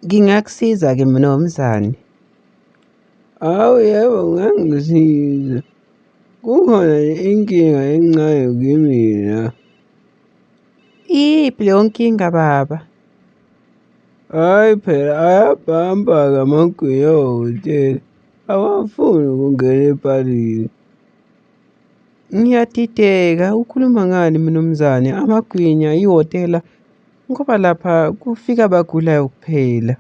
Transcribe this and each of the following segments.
Ngingakusiza-ke Mnumzane. Hawu yebo, ungangisiza. Kukhona nje inkinga encane kimina. Iyiphi leyo nkinga baba? Hhayi phela ayabhamba-ke amagwinya ehhotela, awafuni ukungena epalini. Ngiyadideka, ukhuluma ngani Mnumzane? Amagwinya, ihhotela, ngoba lapha kufika abagulayo kuphela.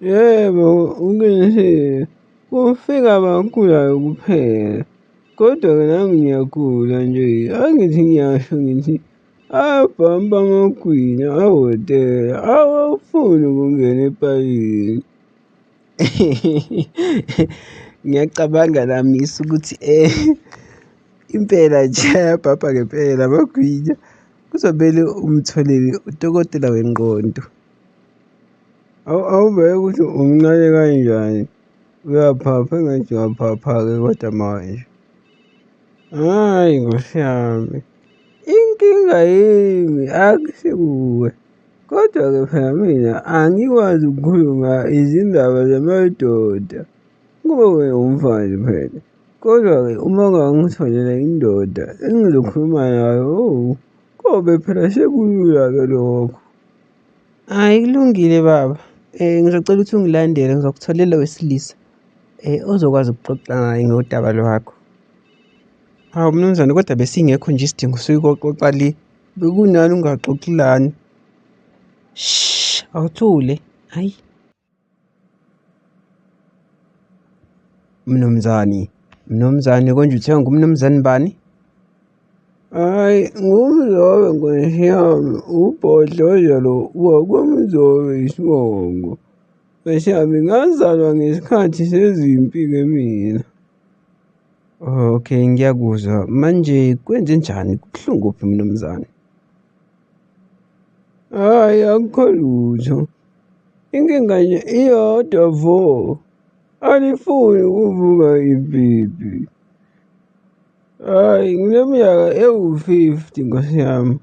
Yebo, uqinisile, kufika abagulayo kuphela. Kodwa-ke nami ngiyagula nje, angithi ngiyasho ngithi ayabhamba amagwinya ehhotela, awafuni ukungena epalini. Ngiyacabanga Misi ukuthi impela nje ayabhabha ngempela amagwinya. Kuzomele umtholele udokotela wengqondo. Awubheke ukuthi umncane kanjani, uyaphapha engathi uyaphapha-ke kodwa manje. Hhayi Nkosi yami, inkinga yimi akusikuwe. Kodwa-ke phela mina angikwazi ukukhuluma izindaba zamadoda ngoba wena umfazi phela. Kodwa-ke uma ungangitholela indoda engizokhuluma nayo, kobe phela sekulula-ke lokho. Hhayi kulungile baba. Ngizocela ukuthi ungilandele, ngizokutholela owesilisa ozokwazi ukuxoxa naye ngodaba lwakho. Hawu Mnumzane, kodwa besingekho nje isidingo sokuxoxa le. Bekunani ungaxoxi lana. Awuthule, hhayi. Mnumzane konje uthengwa ngumnumzane bani? Hhayi, nguMzobe Nkosi yami, ubhodloza lo wakwaMzobe isibongo. Nkosi yami, ngazalwa ngesikhathi sezimpi-ke mina. Okay, ngiyakuzwa. Manje kwenze njani? Kubuhlungu kuphi Mnumzane? Hhayi, akukho lutho. Inkinga nje iyodwa vo, alifuni ukuvuka ipipi. Hhayi, ngineminyaka ewu-50 Nkosi yami.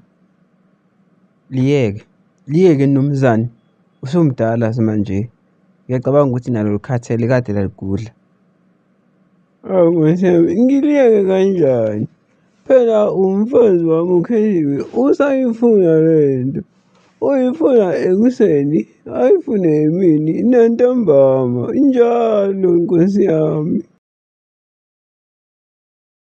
Liyeke Mnumzane, usumdala manje. Ngiyacabanga ukuthi nalo lukhathele kade laligudla. Hawu Nkosi yami, ngiliyeke kanjani? Phela umfazi wami uKheliwe usayifuna lento. Uyifuna ekuseni, ayifune emini, nantambama, njalo Nkosi yami.